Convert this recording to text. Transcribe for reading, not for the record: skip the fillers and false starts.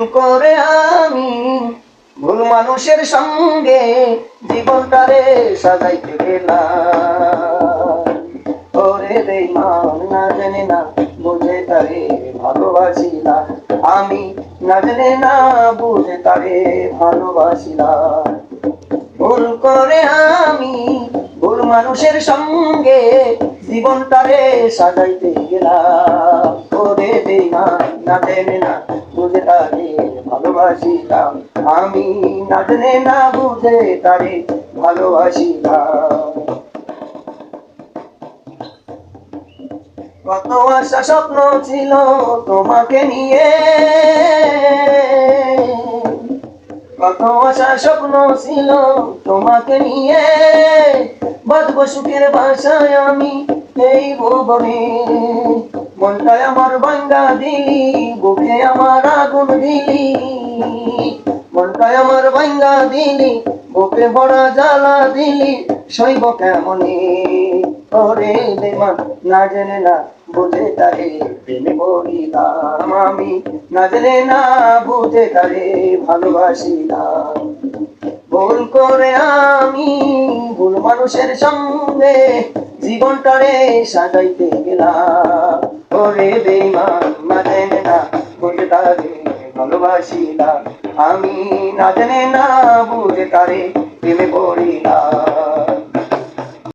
করে আমি ভুল মানুষের সঙ্গে জীবনটারে সাজাইতে গেলাম। ওরে বেঈমান না জেনে না বুঝে তারে ভালোবাসিলাম, আমি না জেনে না বুঝে তারে ভালোবাসিলাম। ভুল করে আমি ভুল মানুষের সঙ্গে জীবনটারে সাজাইতে গেলাম। ওরে বেঈমান না জেনে না বুঝে তারে ভালোবাসিলাম, আমি না জেনে না বুঝে তারে ভালোবাসিলাম। কত আশা স্বপ্ন ছিল তোমাকে নিয়ে, কত আশা স্বপ্ন ছিল তোমাকে নিয়ে, বাঁধবো সুখের বাসায় আমি এই ভুবনে। মনটায় আমার ভাঙ্গা দিলি, বুকে আমার আগুন দিলি, মনটায় আমার ভাঙ্গা দিলি, বুকে বড় জ্বালা দিলি, সইব কেমনে। ওরে বেঈমান না জেনে না বুঝে তারে প্রেমে পড়িলাম, আমি না জেনে না বুঝে তারে ভালোবাসিলাম। ভুল করে আমি ভুল মানুষের সঙ্গে জীবনটারে সাজাইতে গেলাম। ওরে বেঈমান না জেনে না বুঝে তারে ভালোবাসিলাম, আমি না জেনে না বুঝে তারে প্রেমে পড়িলাম।